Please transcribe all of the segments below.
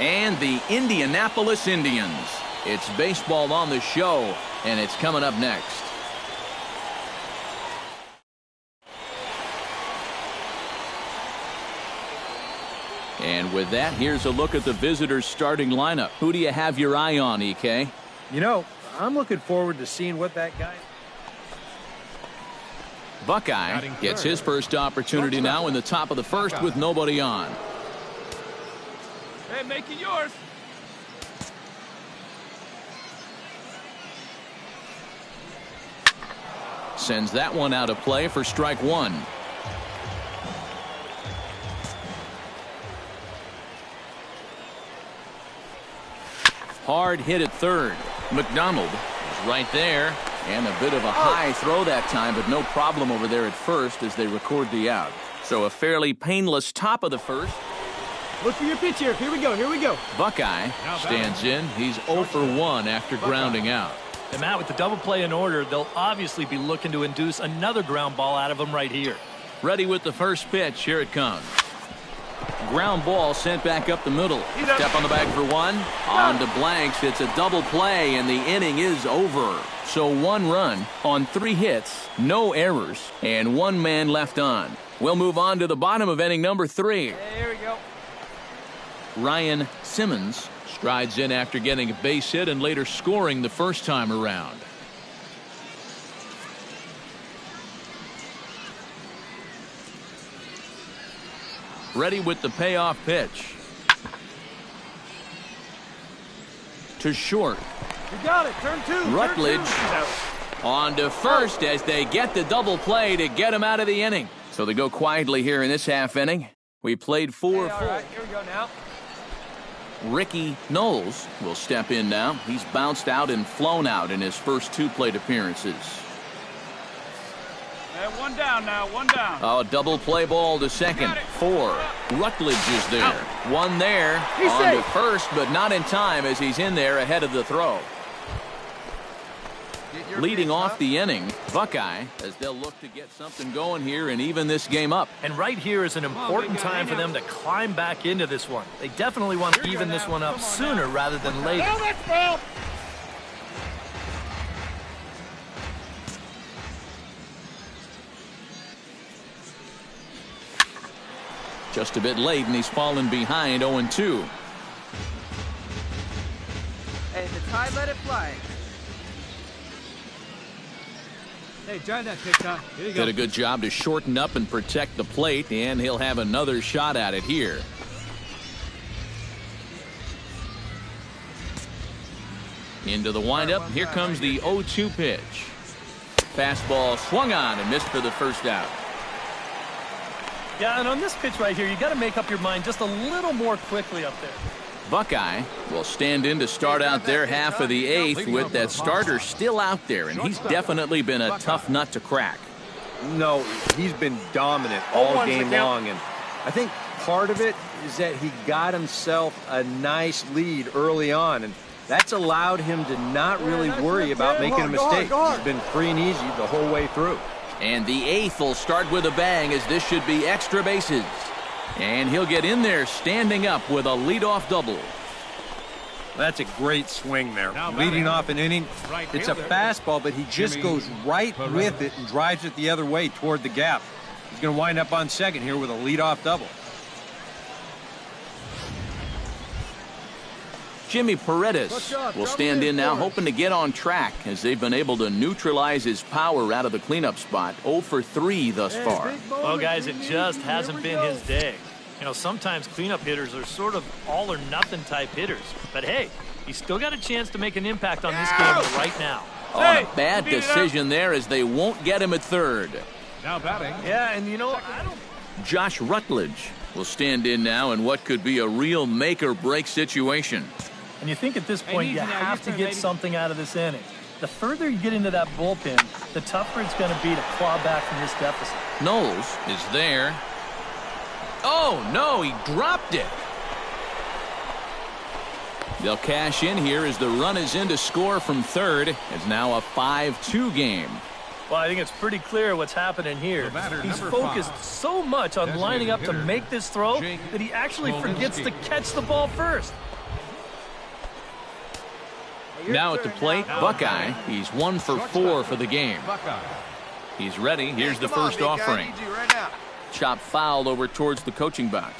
and the Indianapolis Indians. It's baseball on the show, and it's coming up next. And with that, here's a look at the visitors' starting lineup. Who do you have your eye on, EK? You know, I'm looking forward to seeing what that guy... Buckeye gets his first opportunity now in the top of the first with nobody on. Hey, make it yours. Sends that one out of play for strike one. Hard hit at third. McDonald is right there. And a bit of a high throw that time, but no problem over there at first as they record the out. So a fairly painless top of the first. Look for your pitch here. Here we go. Here we go. Buckeye stands in. He's 0 for 1 after grounding out. And Matt, with the double play in order, they'll obviously be looking to induce another ground ball out of him right here. Ready with the first pitch. Here it comes. Ground ball sent back up the middle. Step on the bag for one. On to blanks. It's a double play, and the inning is over. So 1 run on 3 hits, no errors, and 1 man left on. We'll move on to the bottom of inning number 3. Hey, here we go. Ryan Simmons strides in after getting a base hit and later scoring the first time around. Ready with the payoff pitch. To short. You got it. Turn 2. Rutledge on to first as they get the double play to get him out of the inning. So they go quietly here in this half inning. We played 4 All right, here we go now. Ricky Knowles will step in now. He's bounced out and flown out in his first 2 plate appearances. And 1 down now, 1 down. Oh, double play ball to second. 4. Rutledge is there. 1 there. On to first, but not in time as he's in there ahead of the throw. Leading off the inning, Buckeye, as they'll look to get something going here and even this game up. And right here is an important time for them to climb back into this one. They definitely want to even this one up sooner rather than later. Just a bit late, and he's fallen behind 0-2. Hey, the tide, let it fly. Hey, drive that pitch, huh? Here you go. Did a good job to shorten up and protect the plate, and he'll have another shot at it here. Into the windup. Here comes the 0-2 pitch. Fastball swung on and missed for the first out. Yeah, and on this pitch right here, you got to make up your mind just a little more quickly up there. Buckeye will stand in to start out their half of the 8th with that starter still out there, and he's definitely been a tough nut to crack. No, he's been dominant all game long, and I think part of it is that he got himself a nice lead early on, and that's allowed him to not really worry about making a mistake. He's been free and easy the whole way through. And the 8th will start with a bang as this should be extra bases. And he'll get in there standing up with a leadoff double. That's a great swing there. Leading off an inning, it's a fastball, but he just goes right with it and drives it the other way toward the gap. He's going to wind up on second here with a leadoff double. Jimmy Paredes will stand in now, hoping to get on track as they've been able to neutralize his power out of the cleanup spot. 0 for 3 thus far. Well, guys, it just hasn't been his day. You know, sometimes cleanup hitters are sort of all-or-nothing type hitters. But, hey, he's still got a chance to make an impact on this game right now. Oh, a bad decision there as they won't get him at third. Now batting. Yeah, and, you know, Josh Rutledge will stand in now in what could be a real make-or-break situation. And you think at this point you have to get something out of this inning. The further you get into that bullpen, the tougher it's going to be to claw back from this deficit. Knowles is there. Oh, no, he dropped it. They'll cash in here as the run is in to score from third. It's now a 5-2 game. Well, I think it's pretty clear what's happening here. He's focused so much on lining up to make this throw that he actually forgets to catch the ball first. Now at the plate, Buckeye. He's 1 for 4 for the game. He's ready. Here's the first offering. Chop foul over towards the coaching box.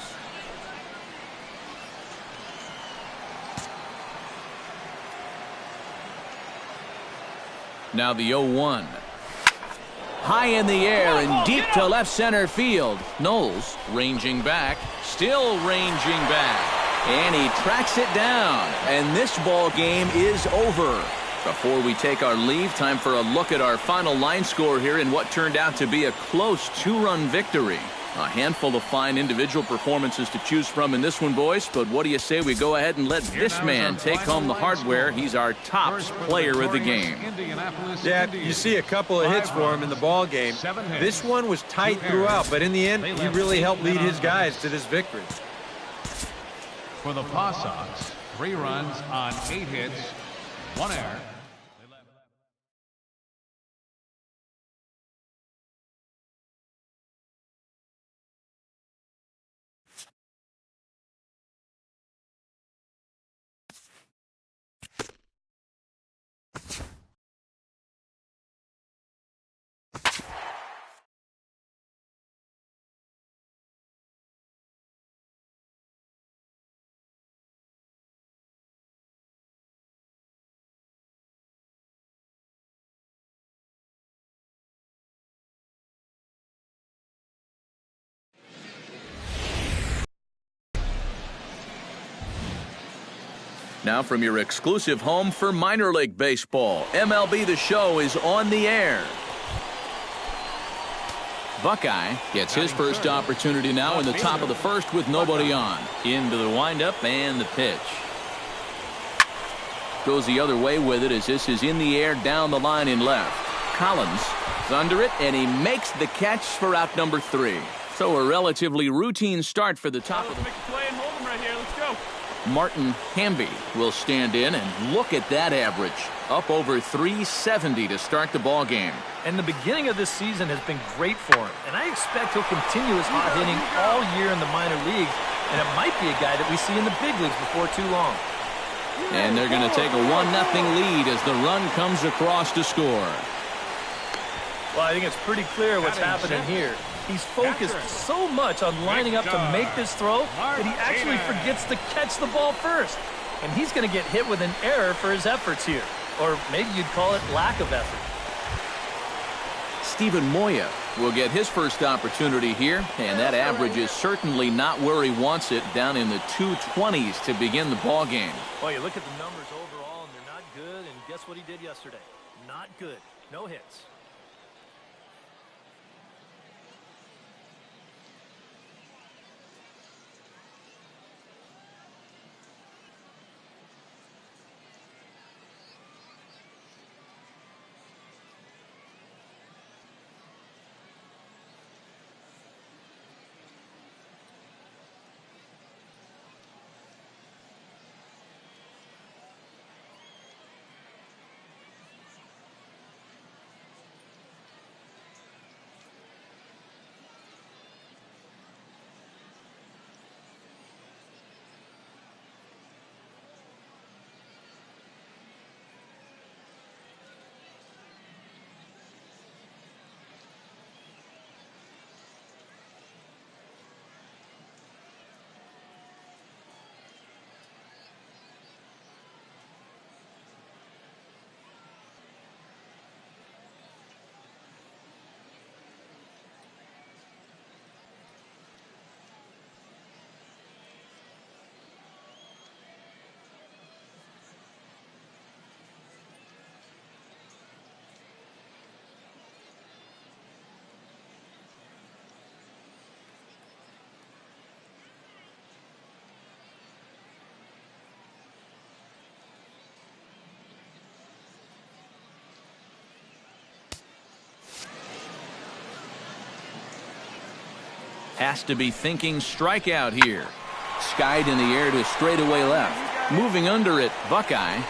Now the 0-1. High in the air and deep to left center field. Knowles ranging back, still ranging back. And he tracks it down. And this ball game is over. Before we take our leave, time for a look at our final line score here in what turned out to be a close 2-run victory. A handful of fine individual performances to choose from in this one, boys. But what do you say we go ahead and let this man take home the hardware? He's our top player of the game. Yeah, you see a couple of hits for him in the ball game. This one was tight throughout, but in the end, he really helped lead his guys to this victory. For the Paw Sox, 3 runs on 8 hits, 1 error. Now from your exclusive home for minor league baseball, MLB The Show is on the air. Buckeye gets his first opportunity now in the top of the first with nobody on. Into the windup and the pitch. Goes the other way with it as this is in the air down the line in left. Collins is under it and he makes the catch for out number 3. So a relatively routine start for the top of the... Martin Hamby will stand in, and look at that average. Up over 370 to start the ball game. And the beginning of this season has been great for him. And I expect he'll continue his hot hitting all year in the minor leagues. And it might be a guy that we see in the big leagues before too long. And they're going to take a 1-0 lead as the run comes across to score. Well, I think it's pretty clear what's happening here. He's focused so much on lining up to make this throw that he actually forgets to catch the ball first. And he's going to get hit with an error for his efforts here. Or maybe you'd call it lack of effort. Steven Moya will get his first opportunity here. And that average is certainly not where he wants it, down in the 220s to begin the ball game. Well, you look at the numbers overall, and they're not good. And guess what he did yesterday? Not good. No hits. Has to be thinking strikeout here. Skied in the air to straightaway left. Moving under it, Buckeye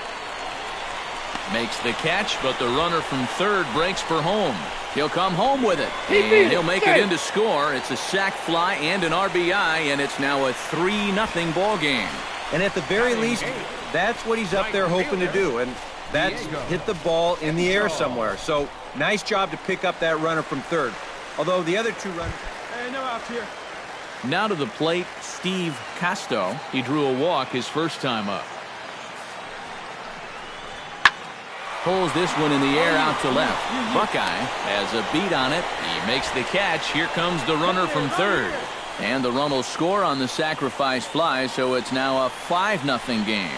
makes the catch, but the runner from third breaks for home. He'll come home with it, and he'll make it in to score. It's a sac fly and an RBI, and it's now a 3-0 ball game. And at the very least, that's what he's up there hoping to do, and that's hit the ball in the air somewhere. So nice job to pick up that runner from third. Although the other two runners... Hey, no outs here. Now to the plate, Steve Casto. He drew a walk his first time up. Pulls this one in the air out to left. Buckeye has a beat on it. He makes the catch. Here comes the runner from third. And the run will score on the sacrifice fly, so it's now a 5-0 game.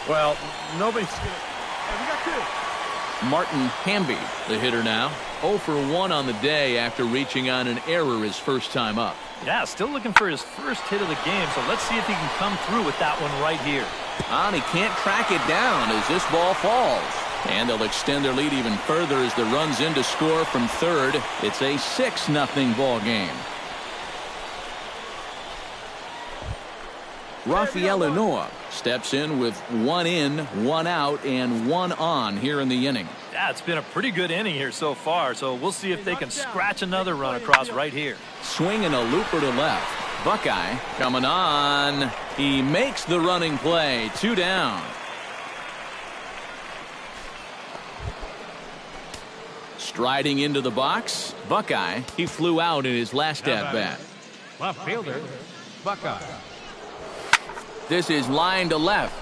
Well, nobody's... Hey, we got two. Martin Hamby, the hitter now. 0 for 1 on the day after reaching on an error his first time up. Yeah, still looking for his first hit of the game, so let's see if he can come through with that one right here. And he can't track it down as this ball falls. And they'll extend their lead even further as the runs in to score from third. It's a 6-0 ball game. Rafael Inoa steps in with 1 in, 1 out, and 1 on here in the inning. Yeah, it's been a pretty good inning here so far, so we'll see if they can scratch another run across right here. Swinging a looper to left. Buckeye coming on. He makes the running play. 2 down. Striding into the box. Buckeye. He flew out in his last at-bat. Left fielder, Buckeye. This is line to left.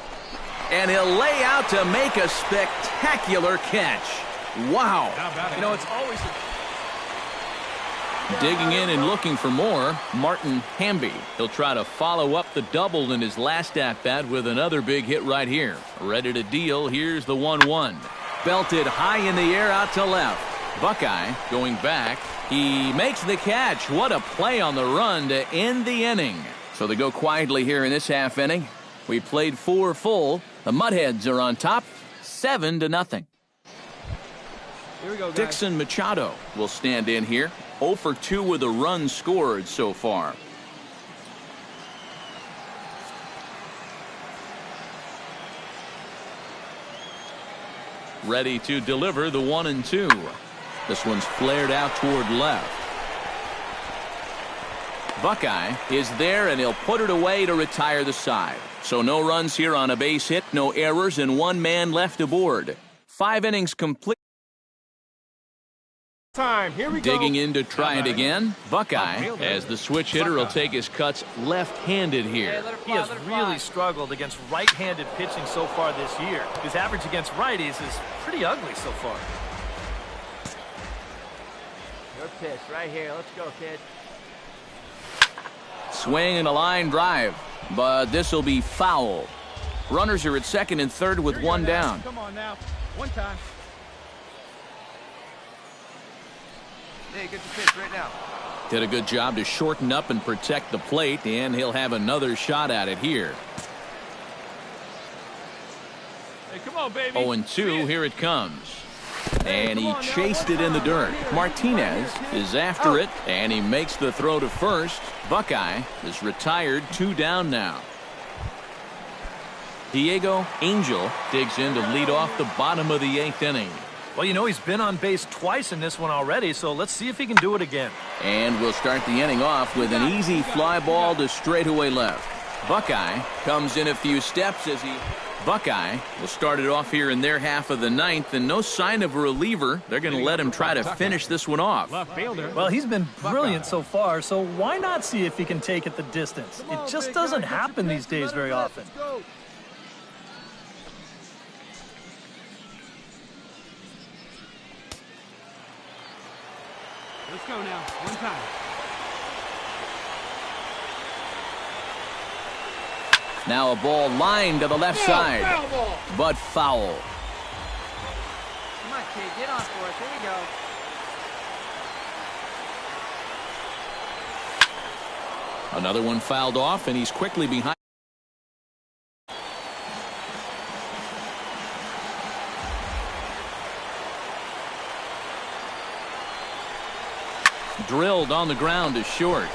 And he'll lay out to make a spectacular catch. Wow. You know, it's always... Digging in and looking for more, Martin Hamby. He'll try to follow up the double in his last at-bat with another big hit right here. Ready to deal. Here's the 1-1. Belted high in the air out to left. Buckeye going back. He makes the catch. What a play on the run to end the inning. So they go quietly here in this half inning. We played 4 full. The Mudheads are on top, 7-0. Here we go, guys. Dixon Machado will stand in here. 0 for 2 with a run scored so far. Ready to deliver the 1-2. This one's flared out toward left. Buckeye is there, and he'll put it away to retire the side. So no runs here on a base hit, no errors, and 1 man left aboard. 5 innings complete. Time. Here we go. Digging in to try it again. Buckeye, as the switch hitter, will take his cuts left-handed here. He has really struggled against right-handed pitching so far this year. His average against righties is pretty ugly so far. Your pitch right here. Let's go, kid. Swing and a line drive, but this will be foul. Runners are at second and third with 1 down. Come on now. 1 time. Hey, get the pitch right now. Did a good job to shorten up and protect the plate, and he'll have another shot at it here. Hey, come on, baby. 0-2, here it comes. And he chased it in the dirt. Martinez is after it, and he makes the throw to first. Buckeye is retired, 2 down now. Diego Angel digs in to lead off the bottom of the 8th inning. Well, you know, he's been on base twice in this one already, so let's see if he can do it again. And we'll start the inning off with an easy fly ball to straightaway left. Buckeye comes in a few steps as he... Buckeye will start it off here in their half of the 9th, and no sign of a reliever. They're going to let him try to finish this one off. Left fielder. Well, he's been brilliant so far, so why not see if he can take it the distance? It just doesn't happen these days very often. Let's go now. 1 time. Now a ball lined to the left side, but foul. Come on, kid. Get on for it. There we go. Another one fouled off, and he's quickly behind. Drilled on the ground is short.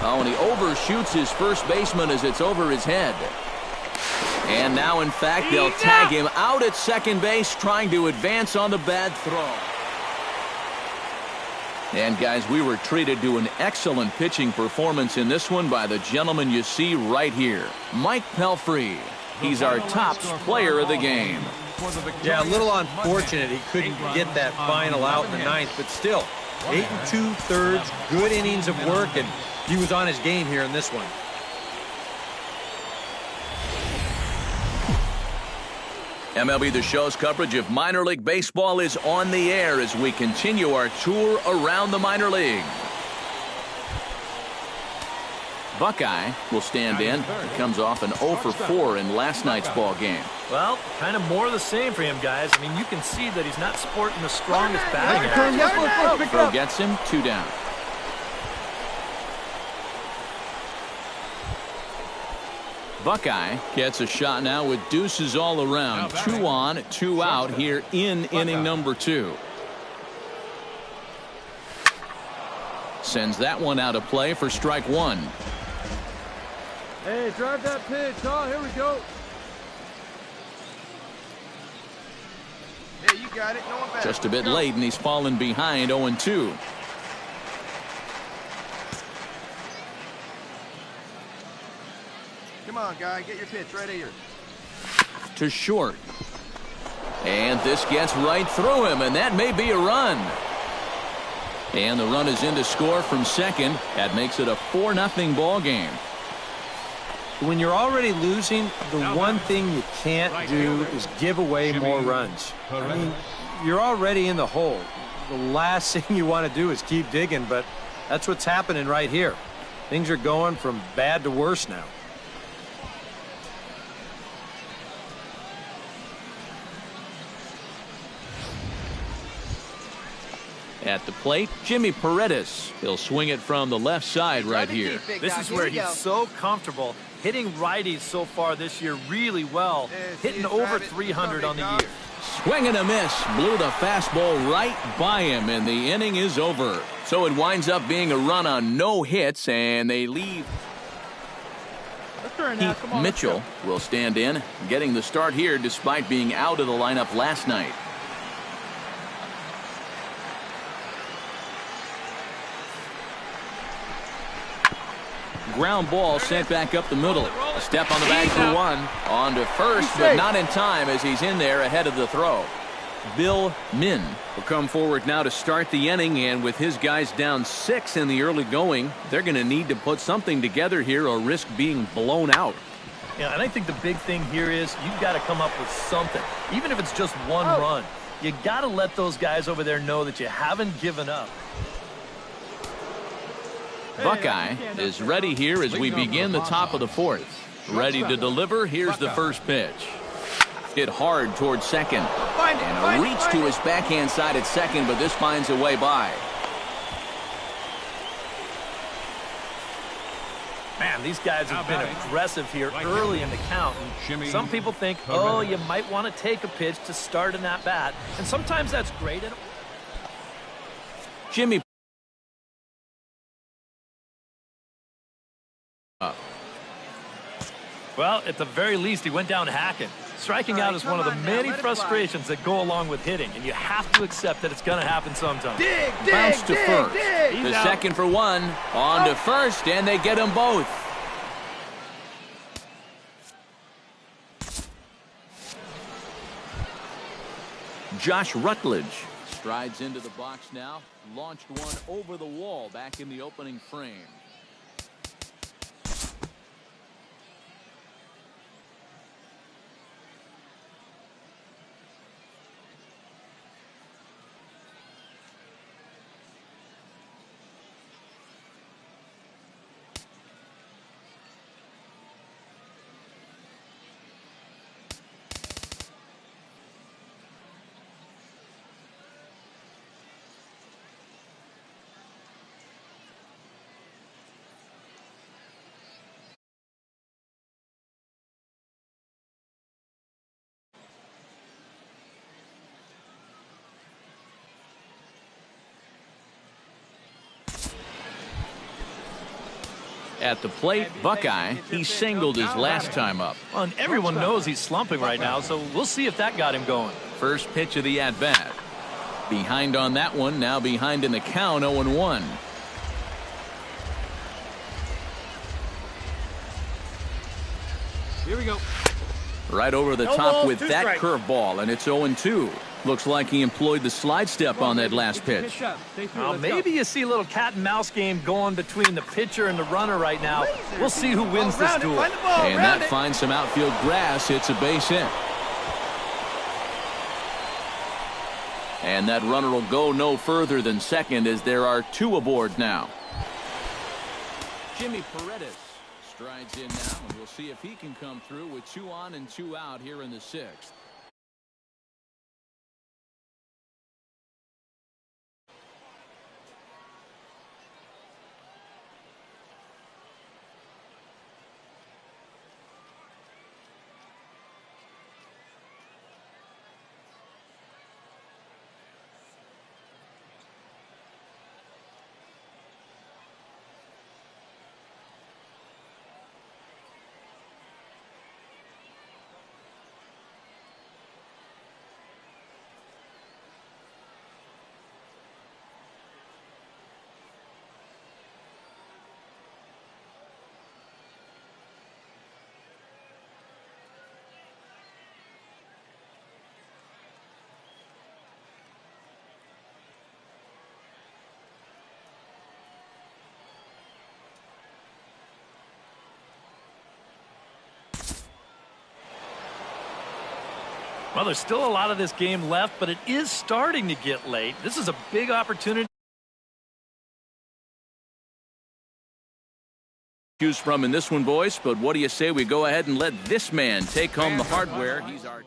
Oh, and he overshoots his first baseman as it's over his head. And now, in fact, they'll tag him out at second base, trying to advance on the bad throw. And guys, we were treated to an excellent pitching performance in this one by the gentleman you see right here, Mike Pelfrey. He's our top player of the game. Yeah, a little unfortunate he couldn't get that final out in the ninth, but still, 8 2/3, good innings of work, and he was on his game here in this one. MLB The Show's coverage of minor league baseball is on the air as we continue our tour around the minor league. Buckeye will stand in. He comes off an 0 for 4 in last night's ball game. Well, kind of more of the same for him, guys. I mean, you can see that he's not sporting the strongest batting average. Throw gets him, 2 down. Buckeye gets a shot now with deuces all around. 2 on, 2 out here in inning number 2. Sends that one out of play for strike 1. Hey, drive that pitch. Oh, here we go. Hey, you got it. No one back. Just a bit late, and he's fallen behind 0-2. Come on, guy. Get your pitch right here. To short. And this gets right through him, and that may be a run. And the run is in to score from second. That makes it a 4-0 ball game. When you're already losing, the one thing you can't do is give away more runs. I mean, you're already in the hole. The last thing you want to do is keep digging, but that's what's happening right here. Things are going from bad to worse now. At the plate, Jimmy Paredes. He'll swing it from the left side right here. This is where he's so comfortable. Hitting righties so far this year really well. Hitting over 300 on the year. Swing and a miss. Blew the fastball right by him, and the inning is over. So it winds up being a run on no hits, and they leave. Heath Mitchell will stand in, getting the start here despite being out of the lineup last night. Ground ball sent back up the middle. A step on the bag for 1. On to first, but not in time as he's in there ahead of the throw. Bill Min will come forward now to start the inning, and with his guys down 6 in the early going, they're going to need to put something together here or risk being blown out. Yeah, and I think the big thing here is you've got to come up with something, even if it's just one run. You got to let those guys over there know that you haven't given up. Buckeye is ready here as we begin the top of the 4th. Ready to deliver. Here's the first pitch. Hit hard towards second. And a reach to his backhand side at second, but this finds a way by. Man, these guys have been aggressive here early in the count. And some people think, oh, you might want to take a pitch to start an at-bat. And sometimes that's great. Jimmy. Well, at the very least, he went down hacking. Striking out is one of the many frustrations that go along with hitting, and you have to accept that it's going to happen sometime. Bounce to first. The second for 1. On to first, and they get them both. Josh Rutledge strides into the box now. Launched one over the wall back in the opening frame. At the plate, Buckeye, he singled his last time up. Well, and everyone knows he's slumping right now, so we'll see if that got him going. First pitch of the at-bat. Behind on that one, now behind in the count, 0-1. Here we go. Right over the top with that curveball, and it's 0-2. Looks like he employed the slide step on that last pitch. Maybe you see a little cat and mouse game going between the pitcher and the runner right now. We'll see who wins this duel. And that finds some outfield grass. It's a base hit. And that runner will go no further than second as there are 2 aboard now. Jimmy Paredes strides in now, and we'll see if he can come through with 2 on and 2 out here in the 6th. Well, there's still a lot of this game left, but it is starting to get late. This is a big opportunity. Choose from in this one, boys, but what do you say we go ahead and let this man take home the hardware? He's our